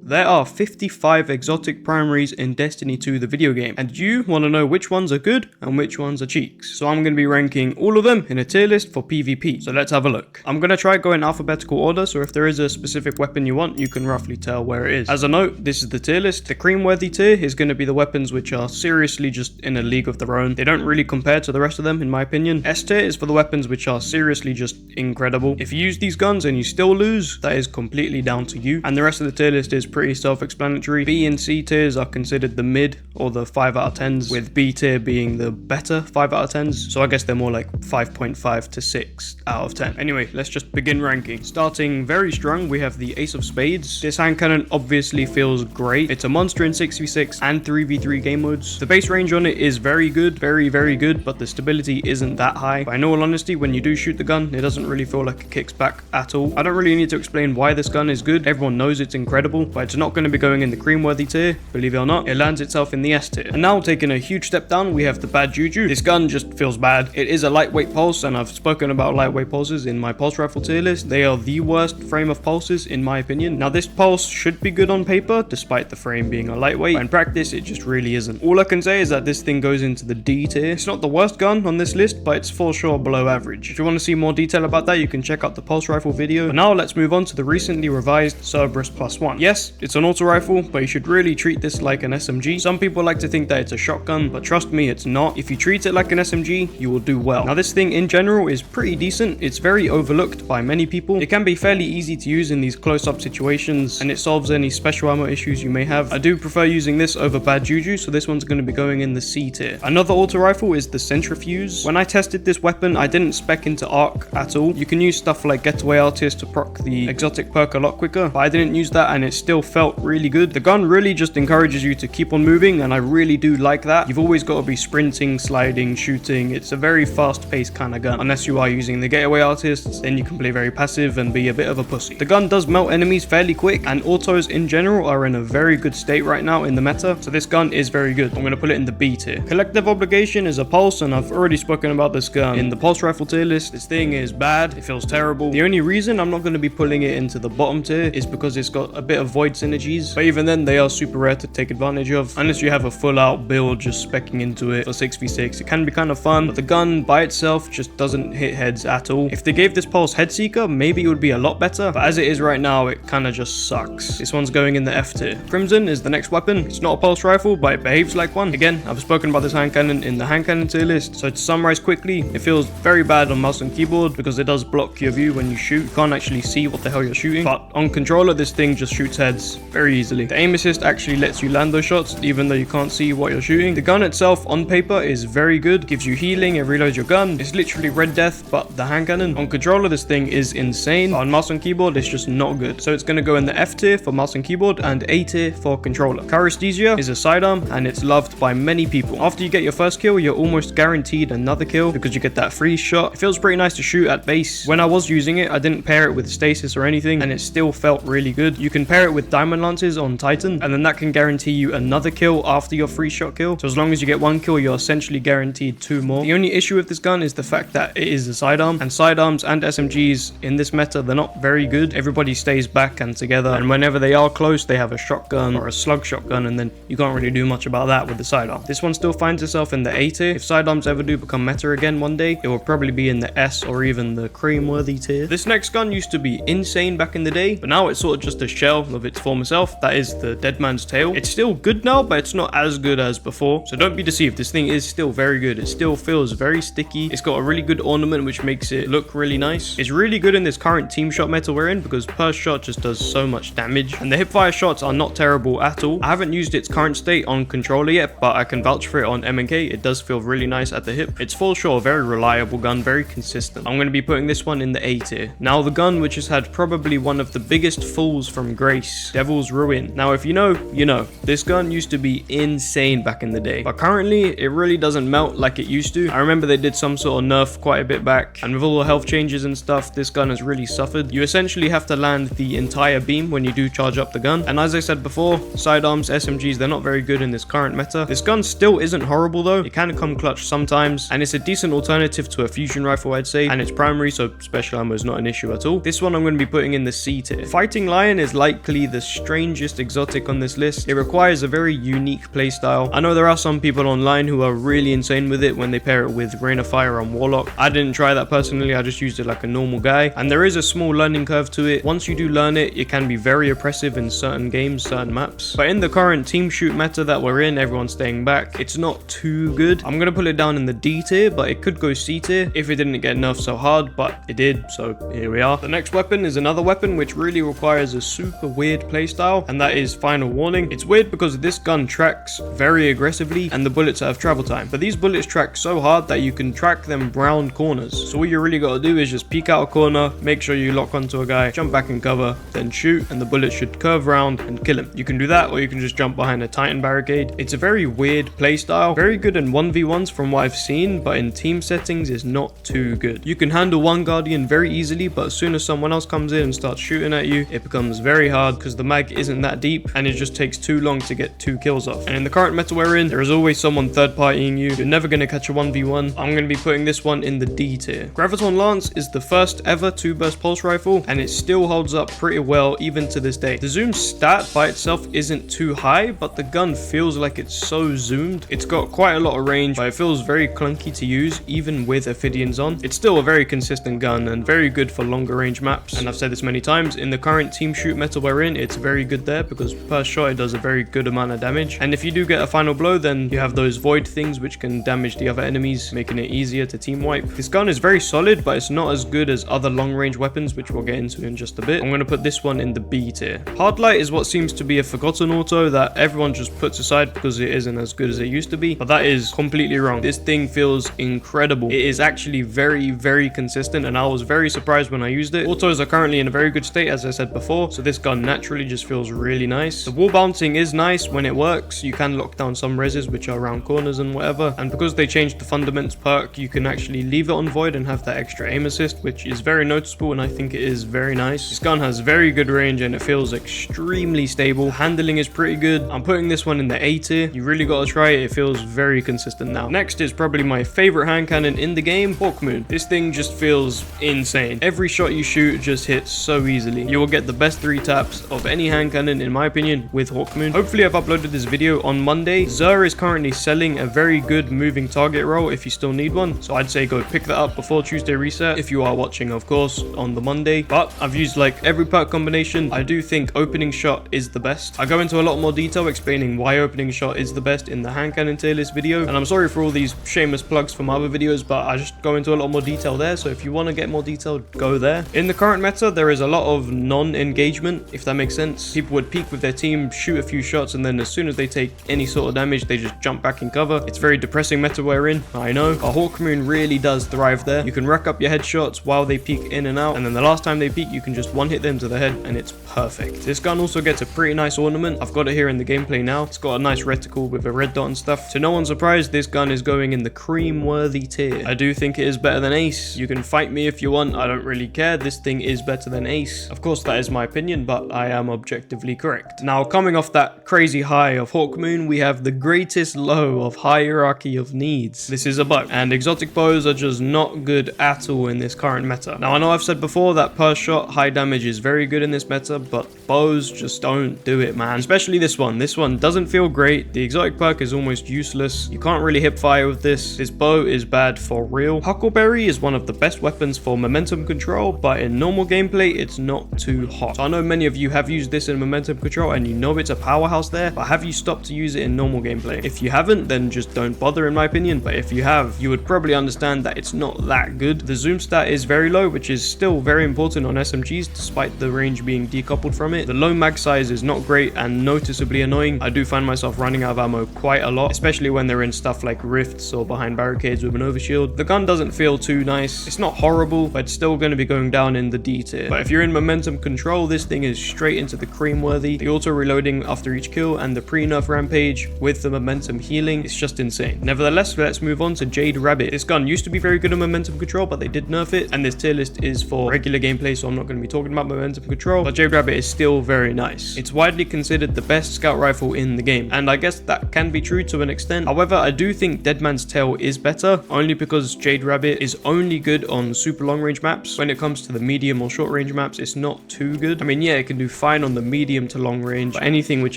There are 55 exotic primaries in Destiny 2 the video game, and you want to know which ones are good and which ones are cheeks. So I'm going to be ranking all of them in a tier list for PvP, so let's have a look. I'm going to try go in alphabetical order, so if there is a specific weapon you want, you can roughly tell where it is. As a note, this is the tier list. The cream-worthy tier is going to be the weapons which are seriously just in a league of their own. They don't really compare to the rest of them, in my opinion. S tier is for the weapons which are seriously just incredible. If you use these guns and you still lose, that is completely down to you, and the rest of the tier list is pretty self-explanatory. B and C tiers are considered the mid or the 5 out of 10s, with B tier being the better 5 out of 10s, so I guess they're more like 5.5 to 6 out of 10. Anyway, let's just begin ranking. Starting very strong, we have the Ace of Spades. This hand cannon obviously feels great. It's a monster in 6v6 and 3v3 game modes. The base range on it is very good, very good, but the stability isn't that high. But in all honesty, when you do shoot the gun, it doesn't really feel like it kicks back at all. I don't really need to explain why this gun is good. Everyone knows it's incredible, but it's not going to be going in the cream-worthy tier, believe it or not. It lands itself in the S tier. And now, taking a huge step down, we have the bad juju. This gun just feels bad. It is a lightweight pulse, and I've spoken about lightweight pulses in my pulse rifle tier list. They are the worst frame of pulses, in my opinion. Now, this pulse should be good on paper, despite the frame being a lightweight, but in practice, it just really isn't. All I can say is that this thing goes into the D tier. It's not the worst gun on this list, but it's for sure below average. If you want to see more detail about that, you can check out the pulse rifle video. But now, let's move on to the recently revised Cerberus +1. Yes, it's an auto rifle, but you should really treat this like an SMG. Some people like to think that it's a shotgun, but trust me, it's not. If you treat it like an SMG, you will do well. Now, this thing in general is pretty decent. It's very overlooked by many people. It can be fairly easy to use in these close-up situations, and it solves any special ammo issues you may have. I do prefer using this over bad juju, so this one's going to be going in the C tier. Another auto rifle is the Centrifuge. When I tested this weapon, I didn't spec into arc at all. You can use stuff like Getaway Artist to proc the exotic perk a lot quicker, but I didn't use that, and it still felt really good. The gun really just encourages you to keep on moving, and I really do like that. You've always got to be sprinting, sliding, shooting. It's a very fast-paced kind of gun. Unless you are using the Getaway Artists, then you can play very passive and be a bit of a pussy. The gun does melt enemies fairly quick, and autos in general are in a very good state right now in the meta, so this gun is very good. I'm going to put it in the B tier. Collective Obligation is a pulse, and I've already spoken about this gun in the pulse rifle tier list. This thing is bad. It feels terrible. The only reason I'm not going to be pulling it into the bottom tier is because it's got a bit of void synergies, but even then they are super rare to take advantage of. Unless you have a full out build just specking into it for 6v6, it can be kind of fun, but the gun by itself just doesn't hit heads at all. If they gave this pulse head seeker, maybe it would be a lot better, but as it is right now, it kind of just sucks. This one's going in the F tier. Crimson is the next weapon. It's not a pulse rifle, but it behaves like one. Again, I've spoken about this hand cannon in the hand cannon tier list, so to summarize quickly, it feels very bad on mouse and keyboard because it does block your view when you shoot. You can't actually see what the hell you're shooting, but on controller, this thing just shoots heads very easily. The aim assist actually lets you land those shots even though you can't see what you're shooting. The gun itself on paper is very good, gives you healing, it reloads your gun. It's literally Red Death, but the hand cannon. On controller, this thing is insane, but on mouse and keyboard, it's just not good. So it's going to go in the F tier for mouse and keyboard and A tier for controller. Charisthesia is a sidearm, and it's loved by many people. After you get your first kill, you're almost guaranteed another kill because you get that freeze shot. It feels pretty nice to shoot at base. When I was using it, I didn't pair it with stasis or anything, and it still felt really good. You can pair it with diamond lances on Titan, and then that can guarantee you another kill after your free shot kill. So as long as you get one kill, you're essentially guaranteed 2 more. The only issue with this gun is the fact that it is a sidearm, and sidearms and SMGs in this meta, they're not very good. Everybody stays back and together, and whenever they are close, they have a shotgun or a slug shotgun, and then you can't really do much about that with the sidearm. This one still finds itself in the A tier. If sidearms ever do become meta again one day, it will probably be in the S or even the cream-worthy tier. This next gun used to be insane back in the day, but now it's sort of just a shell of its former self. That is the Dead Man's Tail. It's still good now, but it's not as good as before, so don't be deceived. This thing is still very good. It still feels very sticky. It's got a really good ornament which makes it look really nice. It's really good in this current team shot meta we're in because per shot just does so much damage, and the hipfire shots are not terrible at all. I haven't used its current state on controller yet, but I can vouch for it on MNK. It does feel really nice at the hip. It's for sure a very reliable gun, very consistent. I'm going to be putting this one in the A tier. Now, the gun which has had probably one of the biggest falls from grace, Devil's Ruin. Now, if you know, you know. This gun used to be insane back in the day, but currently it really doesn't melt like it used to. I remember they did some sort of nerf quite a bit back, and with all the health changes and stuff, this gun has really suffered. You essentially have to land the entire beam when you do charge up the gun, and as I said before, sidearms, SMGs, they're not very good in this current meta. This gun still isn't horrible though. It can come clutch sometimes, and it's a decent alternative to a fusion rifle, I'd say, and it's primary, so special ammo is not an issue at all. This one I'm going to be putting in the C tier. Fighting Lion is likely the strangest exotic on this list. It requires a very unique playstyle. I know there are some people online who are really insane with it when they pair it with Rain of Fire on Warlock. I didn't try that personally, I just used it like a normal guy, and there is a small learning curve to it. Once you do learn it, it can be very oppressive in certain games, certain maps. But in the current team shoot meta that we're in, everyone's staying back, it's not too good. I'm gonna put it down in the D tier, but it could go C tier if it didn't get nerfed so hard, but it did, so here we are. The next weapon is another weapon which really requires a super weird playstyle, and that is Final Warning. It's weird because this gun tracks very aggressively and the bullets have travel time, but these bullets track so hard that you can track them round corners. So all you really gotta do is just peek out a corner, make sure you lock onto a guy, jump back in cover, then shoot, and the bullet should curve round and kill him. You can do that, or you can just jump behind a Titan barricade. It's a very weird playstyle, very good in 1v1s from what I've seen, but in team settings is not too good. You can handle one Guardian very easily, but as soon as someone else comes in and starts shooting at you, it becomes very hard because the mag isn't that deep and it just takes too long to get 2 kills off. And in the current meta we're in, there is always someone third partying you. You're never going to catch a 1v1. I'm going to be putting this one in the D tier. Graviton Lance is the first ever 2-burst pulse rifle, and it still holds up pretty well even to this day. The zoom stat by itself isn't too high, but the gun feels like it's so zoomed. It's got quite a lot of range, but it feels very clunky to use even with Ophidians on. It's still a very consistent gun and very good for longer range maps, and I've said this many times, in the current team shoot meta we're in, it's very good there because per shot it does a very good amount of damage, and if you do get a final blow, then you have those void things which can damage the other enemies, making it easier to team wipe. This gun is very solid, but it's not as good as other long range weapons, which we'll get into in just a bit. I'm going to put this one in the B tier. Hardlight is what seems to be a forgotten auto that everyone just puts aside because it isn't as good as it used to be, but that is completely wrong. This thing feels incredible. It is actually very consistent, and I was very surprised when I used it. Autos are currently in a very good state, as I said before, so this gun naturally just feels really nice. The wall bouncing is nice when it works. You can lock down some reses which are around corners and whatever, and because they changed the fundamentals perk, you can actually leave it on void and have that extra aim assist, which is very noticeable, and I think it is very nice. This gun has very good range and it feels extremely stable. Handling is pretty good. I'm putting this one in the A tier. You really gotta try it. It feels very consistent now. Next is probably my favorite hand cannon in the game, Hawkmoon. This thing just feels insane. Every shot you shoot just hits so easily. You will get the best 3 taps of any hand cannon in my opinion with Hawkmoon. Hopefully I've uploaded this video on Monday. Xur is currently selling a very good moving target roll if you still need one, so I'd say go pick that up before Tuesday reset if you are watching, of course, on the Monday. But I've used like every perk combination. I do think opening shot is the best. I go into a lot more detail explaining why opening shot is the best in the hand cannon tier list video, and I'm sorry for all these shameless plugs from other videos, but I just go into a lot more detail there, so if you want to get more detail, go there. In the current meta, there is a lot of non-engagement, if that makes sense. People would peek with their team, shoot a few shots, and then as soon as they take any sort of damage, they just jump back in cover. It's very depressing meta we're in, I know. A Hawkmoon really does thrive there. You can rack up your headshots while they peek in and out, and then the last time they peek, you can just one-hit them to the head, and it's perfect. This gun also gets a pretty nice ornament. I've got it here in the gameplay now. It's got a nice reticle with a red dot and stuff. To no one's surprise, this gun is going in the cream-worthy tier. I do think it is better than Ace. You can fight me if you want. I don't really care. This thing is better than Ace. Of course, that is my opinion, but I am objectively correct. Now, coming off that crazy high of Hawkmoon, we have the greatest low of hierarchy of needs. This is a bug, and exotic bows are just not good at all in this current meta. Now, I know I've said before that per shot high damage is very good in this meta, but bows just don't do it, man. Especially this one. This one doesn't feel great. The exotic perk is almost useless. You can't really hip fire with this. This bow is bad for real. Huckleberry is one of the best weapons for momentum control, but in normal gameplay, it's not too hot. So I know many of you have used this in momentum control and you know it's a powerhouse there, but have you stopped to use it in normal gameplay? If you haven't, then just don't bother in my opinion, but if you have, you would probably understand that it's not that good. The zoom stat is very low, which is still very important on SMGs despite the range being decoupled from it. The low mag size is not great and noticeably annoying. I do find myself running out of ammo quite a lot, especially when they're in stuff like rifts or behind barricades with an overshield. The gun doesn't feel too nice. It's not horrible, but it's still going to be going down in the D tier. But if you're in momentum control, this thing is straight into the cream worthy. The auto reloading after each kill and the pre-nerf rampage with the momentum healing, it's just insane. Nevertheless, let's move on to Jade Rabbit. This gun used to be very good in momentum control, but they did nerf it, and this tier list is for regular gameplay, so I'm not going to be talking about momentum control, but Jade Rabbit is still very nice. It's widely considered the best scout rifle in the game, and I guess that can be true to an extent. However, I do think Dead Man's Tale is better, only because Jade Rabbit is only good on super long range maps. When it comes to the medium or short range maps, it's not too good. I mean, yeah, it can do fine on the medium to long range, but anything which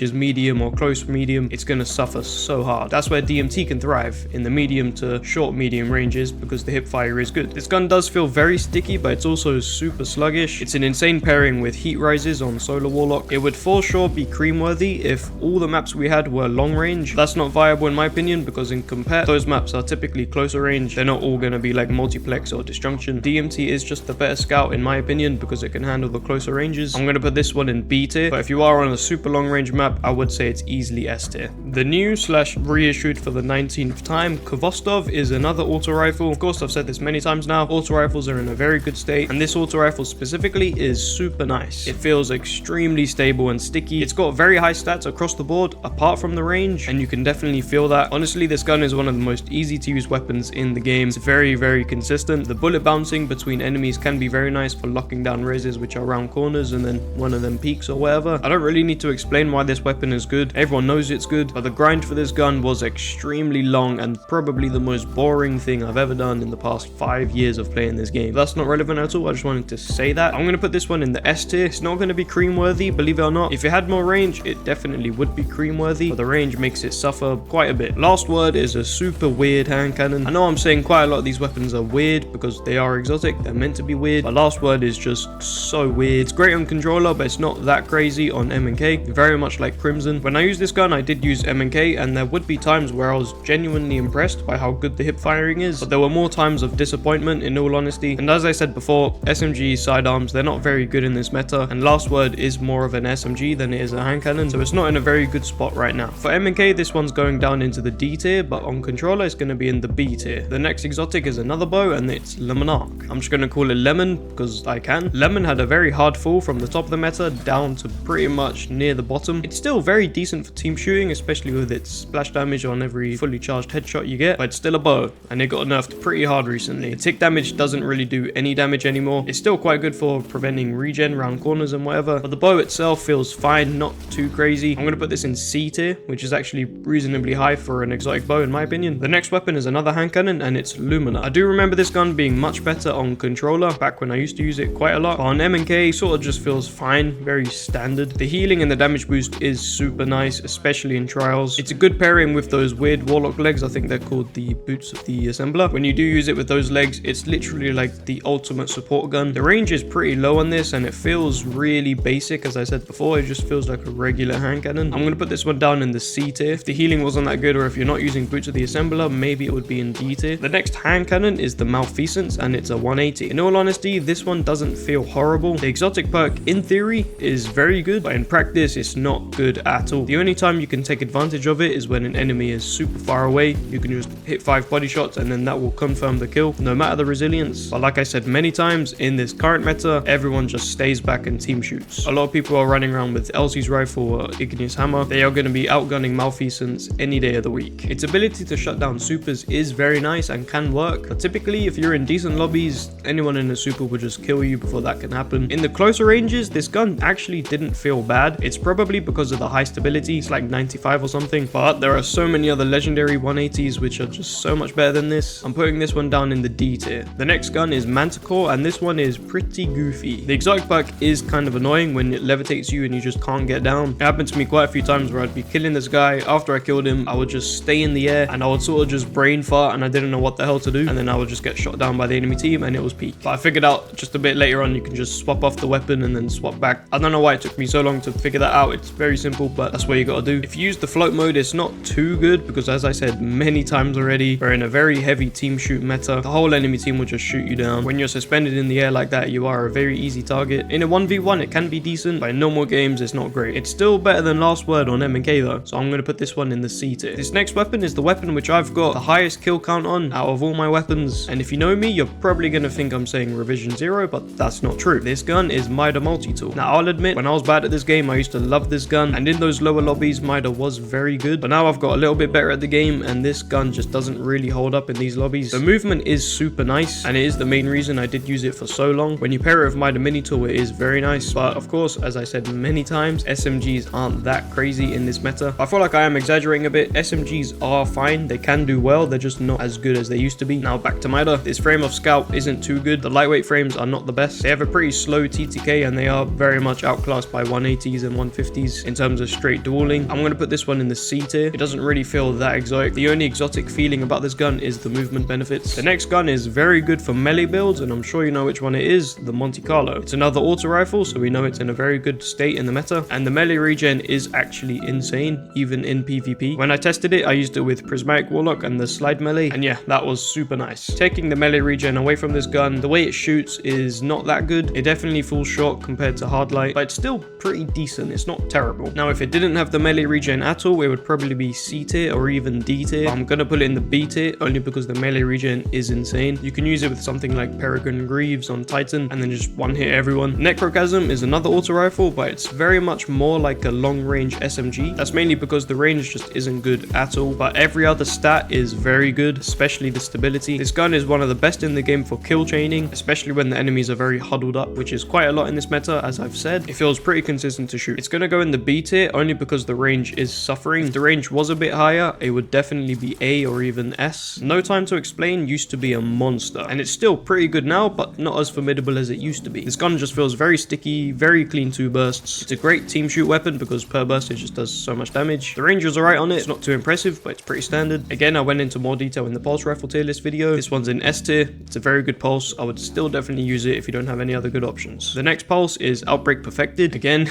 is medium or close medium, it's going to suffer so hard. That's where DMT can thrive, in the medium to short medium ranges, because the hip fire is good. This gun does feel very sticky, but it's also super sluggish. It's an insane pairing with heat rises on Solar Warlock. It would for sure be cream worthy if all the maps we had were long range. That's not viable in my opinion, because in compare, those maps are typically closer range. They're not all going to be like multiplex or disjunction. DMT is just the better scout in my opinion, because it can handle the closer ranges. I'm going to put this one in B tier, but if you are on a super long range map, I would say it's easily S tier. The new / reissued for the 19th time, Kvostov is another auto rifle. Of course, I've said this many times now, auto rifles are in a very good state, and this auto rifle specifically is super nice. It feels extremely stable and sticky. It's got very high stats across the board, apart from the range, and you can definitely feel that. Honestly, this gun is one of the most easy to use weapons in the game. It's very, very consistent. The bullet bouncing between enemies can be very nice for locking down raises which are around corners and then one of them peaks or whatever. I don't really need to explain why this weapon is good. Everyone knows it's good, but the grind for this gun was extremely long and probably the most boring thing I've ever done in the past 5 years of playing this game. That's not relevant at all. I just wanted to say that. I'm going to put this one in the S tier. It's not going to be cream worthy, believe it or not. If it had more range, it definitely would be cream worthy, but the range makes it suffer quite a bit. Last word is a super weird hand cannon. I know I'm saying quite a lot of these weapons are weird because they are exotic. They're meant to be weird, but last word is just so weird. It's great on controller, but it's not that crazy on M&K. Very much like Crimson. When I used this gun, I did use M&K, and there would be times where I was genuinely impressed by how good the hip firing is, but there were more times of disappointment in all honesty. And as I said before, SMG sidearms, they're not very good in this meta, and last word is more of an SMG than it is a hand cannon, so it's not in a very good spot right now. For M&K, this one's going down into the D tier, but on controller it's going to be in the B tier. The next exotic is another bow, and it's Le Monarch. I'm just going to call it Lemon because I can. Lemon had a very hard fall from the top of the meta down to pretty much near the bottom. It's still very decent for team shooting, especially with its splash damage on every fully charged headshot you get, but it's still a bow, and it got nerfed pretty hard recently. The tick damage doesn't really do any damage anymore. It's still quite good for preventing regen around corners and whatever, but the bow itself feels fine, not too crazy. I'm going to put this in C tier, which is actually reasonably high for an exotic bow in my opinion. The next weapon is another hand cannon, and it's Lumina. I do remember this gun being much better on controller back when I used to use it quite a lot, but on M&K sort of just feels fine, very standard. The healing and the damage boost is super nice, especially in trials. It's a good pairing with those weird warlock legs. I think they're called the boots of the assembler. When you do use it with those legs, it's literally like the ultimate support gun. The range is pretty low on this, and it feels really basic. As I said before, it just feels like a regular hand cannon. I'm going to put this one down in the C tier. If the healing wasn't that good, or if you're not using boots of the assembler, maybe it would be in D tier. The next hand cannon is the Malfeasance, and it's a 180. In all honesty, this one doesn't feel horrible. The exotic perk in theory is very good, but in practice it's not good at all. The only time you can take advantage of it is when an enemy is super far away. You can just hit 5 body shots and then that will confirm the kill, no matter the resilience. But like I said many times, in this current meta, everyone just stays back and team shoots. A lot of people are running around with Elsie's rifle or Igneous Hammer. They are going to be outgunning Malfeasance any day of the week. Its ability to shut down supers is very nice and can work, but typically if you're in decent lobbies, anyone in a super will just kill you before that can happen. In the closer ranges, this gun actually didn't feel bad. It's probably because of the high stability. It's like 95 or something, but there are so many other legendary 180s which are just so much better than this. I'm putting this one down in the D tier. The next gun is Manticore, and this one is pretty goofy. The exotic perk is kind of annoying when it levitates you and you just can't get down. It happened to me quite a few times where I'd be killing this guy. After I killed him, I would just stay in the air and I would sort of just brain fart and I didn't know what the hell to do, and then I would just get shot down by the enemy team and it was peak. But I figured out just a bit later on you can just swap off the weapon and then swap back. I don't know why it took me so long to figure that out. It's very simple, but that's what you gotta do. If you use the float mode, it's not too good because, as I said many times already, we're in a very heavy team shoot meta. The whole enemy team will just shoot you down. When you're suspended in the air like that, you are a very easy target. In a 1v1 it can be decent, but in normal games it's not great. It's still better than last word on M&K though, so I'm gonna put this one in the C tier. This next weapon is the weapon which I've got the highest kill count on out of all my weapons, and if you know me, you're probably gonna think I'm saying Revision 0, but that's not true. This gun is Mida Multi-Tool. Now I'll admit, when I was bad at this game, I used to love this gun, and in those lower lobbies Mida was very good, but now I've got a little bit better at the game and this gun just doesn't really hold up in these lobbies. The movement is super nice, and it is the main reason I did use it for so long. When you pair it with Mida Mini Tool, it is very nice, but of course, as I said many times, SMGs aren't that crazy in this meta. I feel like I am exaggerating a bit. SMGs are fine, they can do well, they're just not as good as they used to be. Now back to Mida. This frame of Scout isn't too good. The lightweight frames are not the best. They have a pretty slow TTK and they are very much outclassed by 180s and 150s in terms of straight dueling. I'm going to put this one in the C tier. It doesn't really feel that exotic. The only exotic feeling about this gun is the movement benefits. The next gun is very good for melee builds, and I'm sure you know which one it is, the Monte Carlo. It's another auto rifle, so we know it's in a very good state in the meta, and the melee regen is actually insane, even in PvP. When I tested it, I used it with Prismatic Warlock and the slide melee, and yeah, that was super nice. Taking the melee regen away from this gun, the way it shoots is not that good. It definitely falls short compared to Hardlight, but it's still pretty decent. It's not terrible. Now, if it didn't have the melee regen at all, it would probably be C tier or even D tier. I'm gonna put it in the B tier only because the melee regen is insane. You can use it with something like Peregrine Greaves on Titan and then just one hit everyone. Necrochasm is another auto rifle, but it's very much more like a long range SMG. That's mainly because the range just isn't good at all, but every other stat is very good, especially the stability. This gun is one of the best in the game for kill chaining, especially when the enemies are very huddled up, which is quite a lot in this meta, as I've said. It feels pretty consistent to shoot. It's gonna go in the B tier only because the range is suffering. If the range was a bit higher, it would definitely be A or even S. No Time to Explain used to be a monster, and it's still pretty good now, but not as formidable as it used to be. This gun just feels very sticky, very clean 2 bursts. It's a great team shoot weapon because per burst it just does so much damage. The range was alright on it. It's not too impressive, but it's pretty standard. Again, I went into more detail in the pulse rifle tier list video. This one's in S tier. It's a very good pulse. I would still definitely use it if you don't have any other good options. The next pulse is Outbreak Perfected. Again,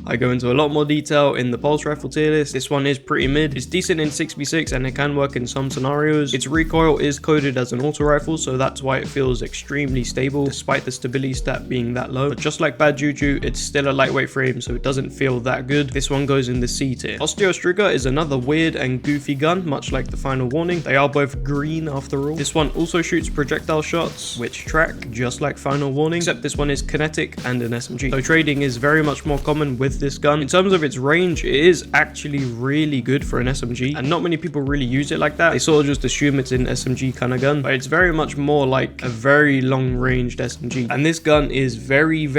I go into a lot more detail in the pulse rifle tier list. This one is pretty mid. It's decent in 6v6 and it can work in some scenarios. Its recoil is coded as an auto rifle, so that's why it feels extremely stable despite the stability stat being that low. But just like Bad Juju, it's still a lightweight frame, so it doesn't feel that good. This one goes in the C tier. Osteostrigger is another weird and goofy gun, much like the Final Warning. They are both green after all. This one also shoots projectile shots, which track just like Final Warning, except this one is kinetic and an SMG. So trading is very much more common with this gun. In terms of its range, it is actually really good for an SMG, and not many people really use it like that. They sort of just assume it's an SMG kind of gun, but it's very much more like a very long ranged SMG. And this gun is very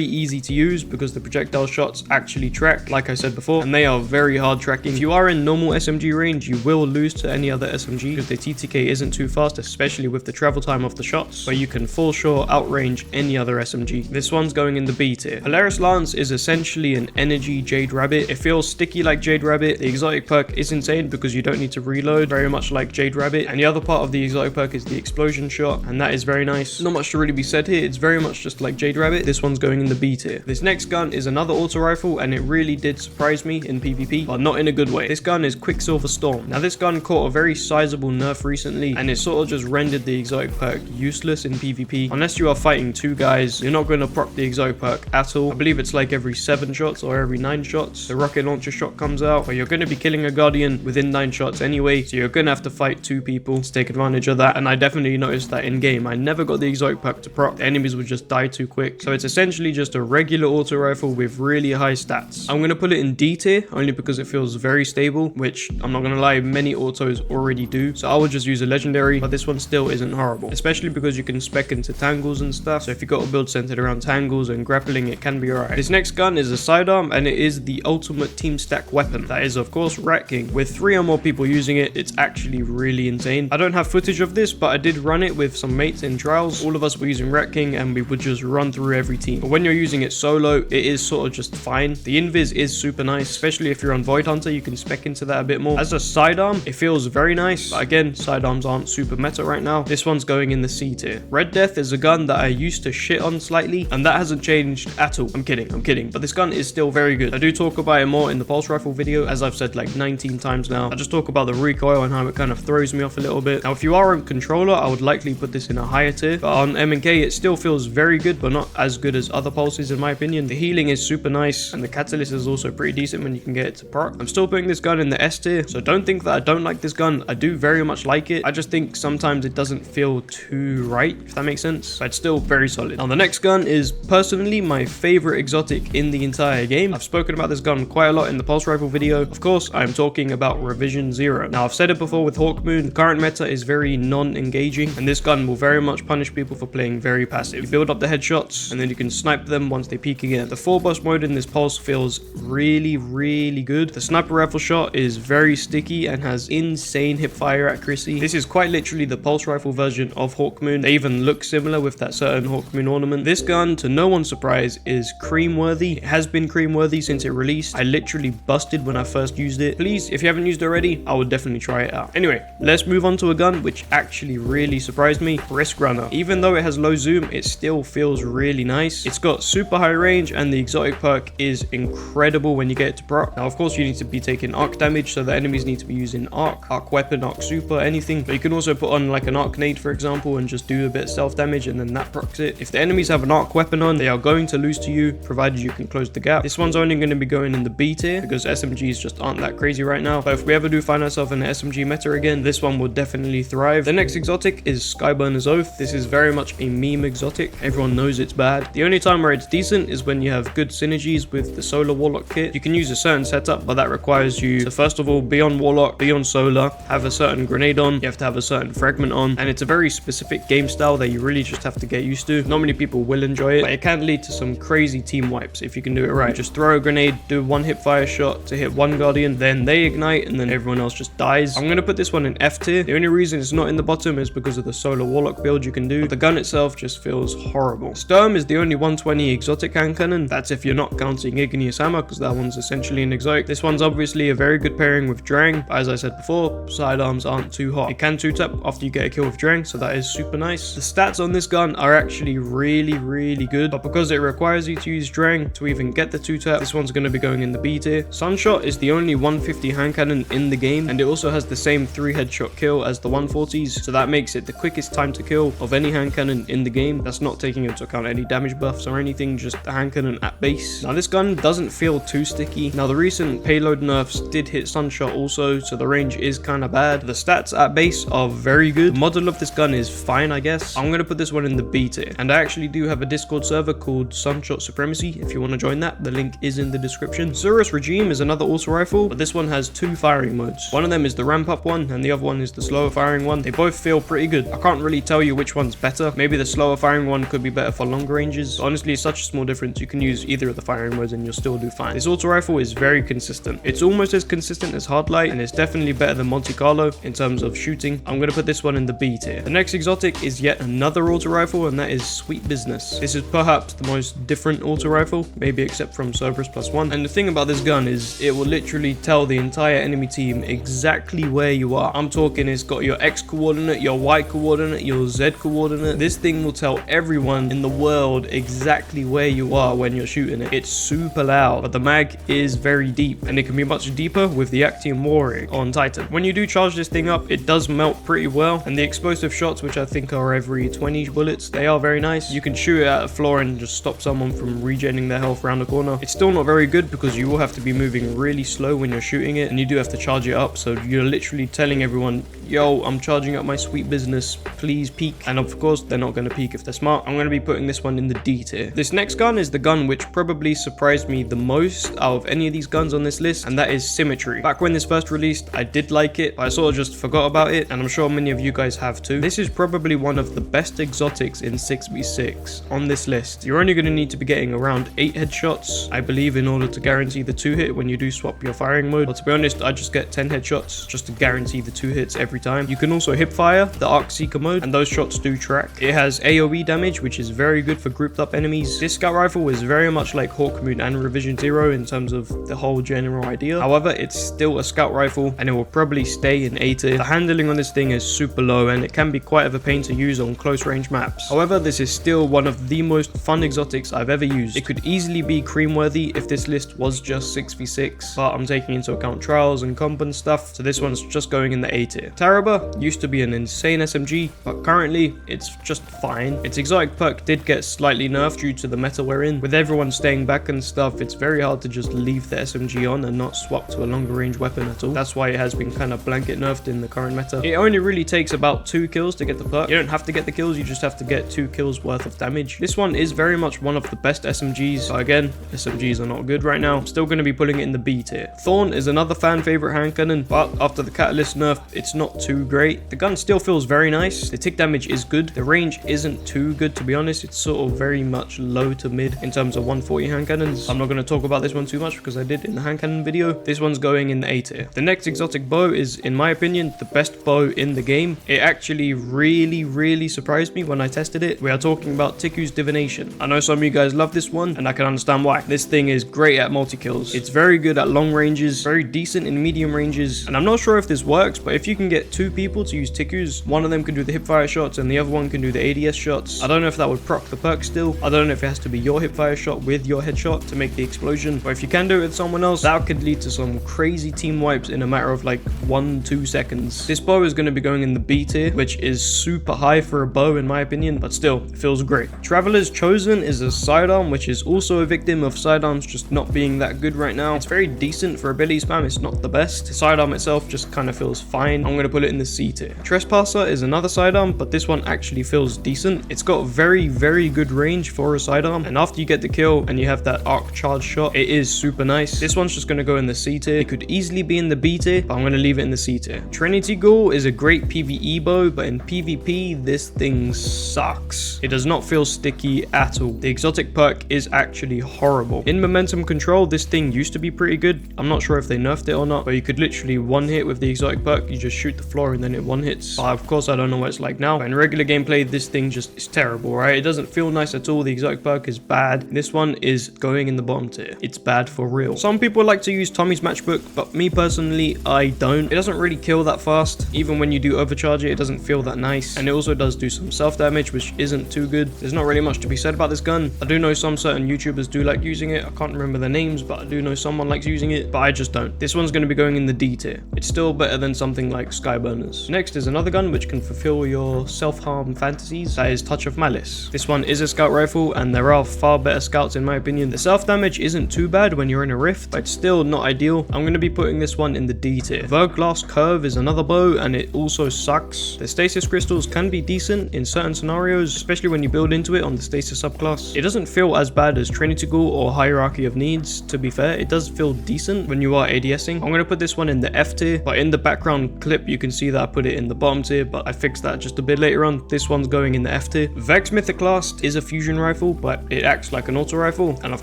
easy to use because the projectile shots actually track, like I said before, and they are very hard tracking. If you are in normal SMG range, you will lose to any other SMG because the TTK isn't too fast, especially with the travel time of the shots, but you can full sure outrange any other SMG. This one's going in the B tier. Polaris Lance is essentially an energy Jade Rabbit. It feels sticky like Jade Rabbit. The exotic perk is insane because you don't need to reload, very much like Jade Rabbit, and the other part of the exotic perk is the explosion shot, and that is very nice. Not much to really be said here. It's very much just like Jade Rabbit. This one's going in the B tier. This next gun is another auto rifle, and it really did surprise me in PvP, but not in a good way. This gun is Quicksilver Storm. Now this gun caught a very sizable nerf recently, and it sort of just rendered the exotic perk useless in PvP. Unless you are fighting 2 guys, you're not going to proc the exotic perk at all. I believe it's like every 7 shots or every 9 shots the rocket launcher shot comes out, but you're going to be killing a guardian within 9 shots anyway, so you're going to have to fight 2 people to take advantage of that. And I definitely noticed that in game. I never got the exotic perk to proc. The enemies would just die too quick. So it's essentially just a regular auto rifle with really high stats. I'm going to put it in D tier only because it feels very stable, which I'm not going to lie, many autos already do. So I would just use a legendary, but this one still isn't horrible, especially because you can spec into tangles and stuff. So if you got a build centered around tangles and grappling, it can be alright. This next gun is a sidearm, and it is the ultimate team stack weapon. That is of course Rat King. With 3 or more people using it, it's actually really insane. I don't have footage of this, but I did run it with some mates in trials. All of us were using Rat King and we would just run through every team. But when you're using it solo, it is sort of just fine. The invis is super nice, especially if you're on Void Hunter. You can spec into that a bit more. As a sidearm, it feels very nice, but again, sidearms aren't super meta right now. This one's going in the C tier. Red Death is a gun that I used to shit on slightly, and that hasn't changed at all. I'm kidding, but this gun is still very good. I do talk about it more in the pulse rifle video, as I've said like 19 times now. I just talk about the recoil and how it kind of throws me off a little bit. Now if you are a controller, I would likely put this in a higher tier, but on M&K it still feels very good, but not as good as other pulses in my opinion. The healing is super nice, and the catalyst is also pretty decent when you can get it to proc. I'm still putting this gun in the S tier, so don't think that I don't like this gun. I do very much like it. I just think sometimes it doesn't feel too right, if that makes sense, but it's still very solid. Now the next gun is personally my favorite exotic in the entire game. I've spoken about this gun quite a lot in the pulse rifle video. Of course, I'm talking about Revision Zero. Now I've said it before with Hawkmoon, the current meta is very non-engaging, and this gun will very much punish people for playing very passive. You build up the headshots, and then you can snipe them once they peek again. The 4-boss mode in this pulse feels really good. The sniper rifle shot is very sticky and has insane hip fire accuracy. This is quite literally the pulse rifle version of Hawkmoon. They even look similar with that certain Hawkmoon ornament. This gun gun, to no one's surprise, is cream worthy. It has been cream worthy since it released. I literally busted when I first used it. Please, if you haven't used it already, I would definitely try it out. Anyway, let's move on to a gun which actually really surprised me. Risk Runner. Even though it has low zoom, it still feels really nice. It's got super high range, and the exotic perk is incredible when you get it to proc. Now, of course, you need to be taking arc damage, so the enemies need to be using arc weapon, arc super, anything. But you can also put on like an arc nade, for example, and just do a bit of self damage, and then that procs it. If the enemies have an arc weapon on, they are going to lose to you, provided you can close the gap. This one's only going to be going in the B tier because SMGs just aren't that crazy right now. But if we ever do find ourselves in the SMG meta again, this one will definitely thrive. The next exotic is Skyburner's Oath. This is very much a meme exotic. Everyone knows it's bad. The only time where it's decent is when you have good synergies with the Solar Warlock kit. You can use a certain setup, but that requires you to first of all be on Warlock, be on Solar, have a certain grenade on, you have to have a certain fragment on, and it's a very specific game style that you really just have to get used to. Not many people will enjoy it, but it can lead to some crazy team wipes if you can do it right. Just throw a grenade, do one hip fire shot to hit one Guardian, then they ignite, and then everyone else just dies. I'm going to put this one in F tier. The only reason it's not in the bottom is because of the Solar Warlock build you can do. The gun itself just feels horrible. Sturm is the only 120 exotic hand cannon. That's if you're not counting Igneous Hammer, because that one's essentially an exotic. This one's obviously a very good pairing with Drang, but as I said before, sidearms aren't too hot. It can 2-tap after you get a kill with Drang, so that is super nice. The stats on this gun are actually really good, but because it requires you to use Drang to even get the 2-tap, this one's going to be going in the B tier. Sunshot is the only 150 hand cannon in the game, and it also has the same 3 headshot kill as the 140s, so that makes it the quickest time to kill of any hand cannon in the game. That's not taking into account any damage buffs or anything, just the hand cannon at base. Now, this gun doesn't feel too sticky. Now, the recent payload nerfs did hit Sunshot also, so the range is kind of bad. The stats at base are very good. The model of this gun is fine, I guess. I'm going to put this one in the B tier, and I actually do have a Discord server called Sunshot Supremacy. If you want to join that, the link is in the description. Zurus Regime is another auto rifle, but this one has 2 firing modes. One of them is the ramp up one, and the other one is the slower firing one. They both feel pretty good. I can't really tell you which one's better. Maybe the slower firing one could be better for longer ranges. But honestly, it's such a small difference. You can use either of the firing modes and you'll still do fine. This auto rifle is very consistent. It's almost as consistent as Hardlight, and it's definitely better than Monte Carlo in terms of shooting. I'm going to put this one in the B tier. The next exotic is yet another auto rifle, and that is Sweet Business. This is perhaps the most different auto rifle, maybe except from Cerberus +1. And the thing about this gun is it will literally tell the entire enemy team exactly where you are. I'm talking, it's got your X coordinate, your Y coordinate, your Z coordinate. This thing will tell everyone in the world exactly where you are when you're shooting it. It's super loud, but the mag is very deep, and it can be much deeper with the Actium Warring on Titan. When you do charge this thing up, it does melt pretty well, and the explosive shots, which I think are every 20 bullets, they are very nice. You can shoot it at a floor and just stop someone from regenerating their health around the corner. It's still not very good because you will have to be moving really slow when you're shooting it, and you do have to charge it up, so you're literally telling everyone, yo, I'm charging up my Sweet Business, please peek. And of course, they're not going to peek if they're smart. I'm going to be putting this one in the D tier. This next gun is the gun which probably surprised me the most out of any of these guns on this list, and that is Symmetry. Back when this first released, I did like it, but I sort of just forgot about it, and I'm sure many of you guys have too. This is probably one of the best exotics in 6v6 on this list. You're only going to need to be getting around 8 headshots, I believe, in order to guarantee the 2 hit when you do swap your firing mode. But to be honest, I just get 10 headshots just to guarantee the 2 hits every time. You can also hip fire the Arc Seeker mode, and those shots do track. It has AoE damage, which is very good for grouped up enemies. This scout rifle is very much like Hawk Moon and Revision Zero in terms of the whole general idea. However, it's still a scout rifle, and it will probably stay in A tier. The handling on this thing is super low, and it can be quite of a pain to use on close range maps. However, this is still one of the most fun exotics I've ever used. It could easily be cream worthy if this list was just 6v6, but I'm taking into account trials and comp and stuff, so this one's just going in the A tier. Taraba used to be an insane SMG, but currently it's just fine. Its exotic perk did get slightly nerfed due to the meta we're in. With everyone staying back and stuff, it's very hard to just leave the SMG on and not swap to a longer range weapon at all. That's why it has been kind of blanket nerfed in the current meta. It only really takes about 2 kills to get the perk. You don't have to get the kills, you just have to get 2 kills worth of damage. This one is very much one of the best SMGs, but again, SMGs are not good right now. I'm still going to be putting it in the B tier. Thorn is another fan favorite hand cannon, but after the catalyst nerf, it's not too great. The gun still feels very nice. The tick damage is good. The range isn't too good, to be honest. It's sort of very much low to mid in terms of 140 hand cannons. I'm not going to talk about this one too much because I did in the hand cannon video. This one's going in the A tier. The next exotic bow is, in my opinion, the best bow in the game. It actually really surprised me when I tested it. We are talking about Tiku use divination. I know some of you guys love this one, and I can understand why. This thing is great at multi-kills. It's very good at long ranges, very decent in medium ranges, and I'm not sure if this works, but if you can get 2 people to use Tikus, one of them can do the hipfire shots and the other one can do the ADS shots. I don't know if that would proc the perk still. I don't know if it has to be your hipfire shot with your headshot to make the explosion, but if you can do it with someone else, that could lead to some crazy team wipes in a matter of like 1-2 seconds. This bow is going to be going in the B tier, which is super high for a bow in my opinion, but still, it feels great. Traveler's Chosen is a sidearm, which is also a victim of sidearms just not being that good right now. It's very decent for ability spam, it's not the best. The sidearm itself just kind of feels fine. I'm going to put it in the C tier. Trespasser is another sidearm, but this one actually feels decent. It's got very good range for a sidearm, and after you get the kill and you have that arc charge shot, it is super nice. This one's just going to go in the C tier. It could easily be in the B tier, but I'm going to leave it in the C tier. Trinity Ghoul is a great PvE bow, but in PvP, this thing sucks. It does not feel sticky at all. The exotic perk is actually horrible. In momentum control, this thing used to be pretty good. I'm not sure if they nerfed it or not, but you could literally one hit with the exotic perk. You just shoot the floor and then it one hits. But of course, I don't know what it's like now. But in regular gameplay, this thing just is terrible, right? It doesn't feel nice at all. The exotic perk is bad. This one is going in the bottom tier. It's bad for real. Some people like to use Tommy's matchbook, but me personally, I don't. It doesn't really kill that fast. Even when you do overcharge it, it doesn't feel that nice. And it also does do some self damage, which isn't too good. There's not really much to be said about this gun. I do know some certain YouTubers do like using it. I can't remember their names, but I do know someone likes using it, but I just don't. This one's going to be going in the D tier. It's still better than something like Skyburners. Next is another gun which can fulfill your self-harm fantasies. That is Touch of Malice. This one is a scout rifle, and there are far better scouts in my opinion. The self damage isn't too bad when you're in a rift, but it's still not ideal. I'm going to be putting this one in the D tier. Verglass Curve is another bow, and it also sucks. The stasis crystals can be decent in certain scenarios, especially when you build into it on the stasis subclass. It doesn't feel as bad as Trinity Ghoul or Hierarchy of Needs. To be fair, it does feel decent when you are ADSing. I'm going to put this one in the F tier, but in the background clip you can see that I put it in the bottom tier, but I fixed that just a bit later on. This one's going in the F tier. Vex Mythoclast is a fusion rifle, but it acts like an auto rifle, and of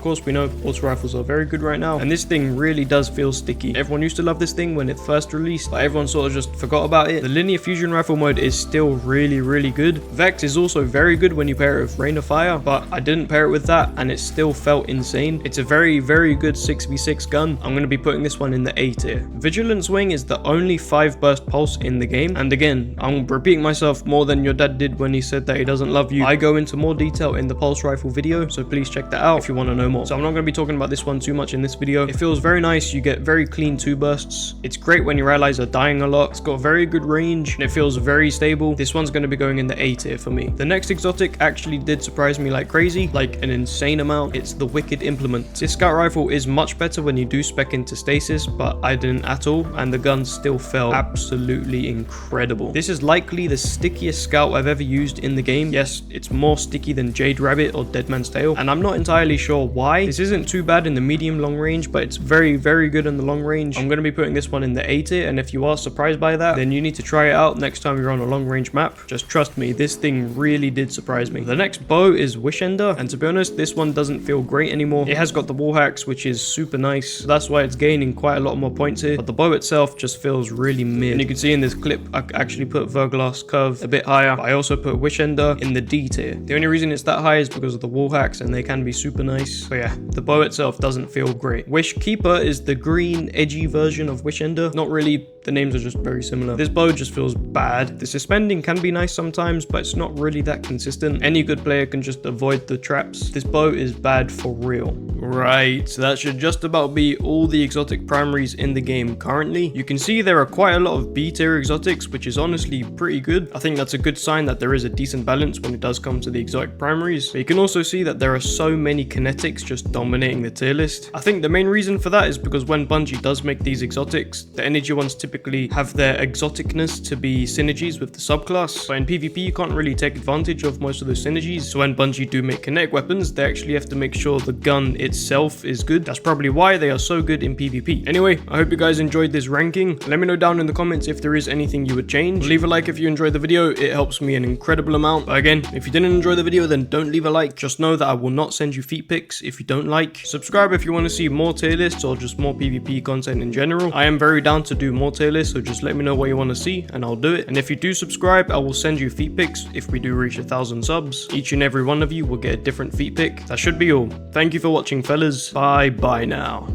course we know auto rifles are very good right now, and this thing really does feel sticky. Everyone used to love this thing when it first released, but everyone sort of just forgot about it. The linear fusion rifle mode is still really good. Vex is also very good when you pair it with Rain of Fire, but I didn't pair it with that, and it still felt insane. It's a very good 6v6 gun. I'm going to be putting this one in the A tier. Vigilance Wing is the only 5 burst pulse in the game, and again, I'm repeating myself more than your dad did when he said that he doesn't love you. I go into more detail in the pulse rifle video, so please check that out if you want to know more. So I'm not going to be talking about this one too much in this video. It feels very nice. You get very clean 2 bursts. It's great when your allies are dying a lot. It's got very good range, and it feels very stable. This one's going to be going in the A tier for me. The next exotic actually did surprise me like crazy, like an insane amount. It's the Wicked Implement. This scout rifle is much better when you do spec into stasis, but I didn't at all, and the gun still felt absolutely incredible. This is likely the stickiest scout I've ever used in the game. Yes, it's more sticky than Jade Rabbit or Dead Man's Tale, and I'm not entirely sure why. This isn't too bad in the medium long range, but it's very good in the long range. I'm going to be putting this one in the A tier, and if you are surprised by that, then you need to try it out next time you're on a long range map. Just trust me, this thing really did surprise me. The next bow is Wishender, and to be honest, this one doesn't feel great anymore. It has got the wall hacks, which is super nice, so that's why it's gaining quite a lot more points here, but the bow itself just feels really mid. And you can see in this clip, I actually put Verglass Curve a bit higher, but I also put Wishender in the D tier. The only reason it's that high is because of the wall hacks, and they can be super nice. But yeah, the bow itself doesn't feel great. Wish Keeper is the green, edgy version of Wishender. Not really, the names are just very similar. This bow just feels bad. The suspending can be nice sometimes, but it's not really that consistent. Any good player can just avoid the traps. This bow is bad for real. Right, so that should just about be all the exotic primaries in the game currently. You can see there are quite a lot of B tier exotics, which is honestly pretty good. I think that's a good sign that there is a decent balance when it does come to the exotic primaries. But you can also see that there are so many kinetics just dominating the tier list. I think the main reason for that is because when Bungie does make these exotics, the energy ones typically have their exoticness to be synergies with the subclass, but in PvP you can't really take advantage of most of those synergies. So when Bungie do make kinetic weapons, they actually have to make sure the gun itself is good. That's probably why they are so good in PvP. Anyway, I hope you guys enjoyed this ranking. Let me know down in the comments if there is anything you would change. Leave a like if you enjoyed the video. It helps me an incredible amount. But again, if you didn't enjoy the video, then don't leave a like. Just know that I will not send you feet pics if you don't like. Subscribe if you want to see more tier lists or just more PvP content in general. I am very down to do more tier lists, so just let me know what you want to see and I'll do it. And if you do subscribe, I will send you feet pics if we do reach 1,000 subs. Each each and every one of you will get a different feat pick. That should be all. Thank you for watching, fellas. Bye now.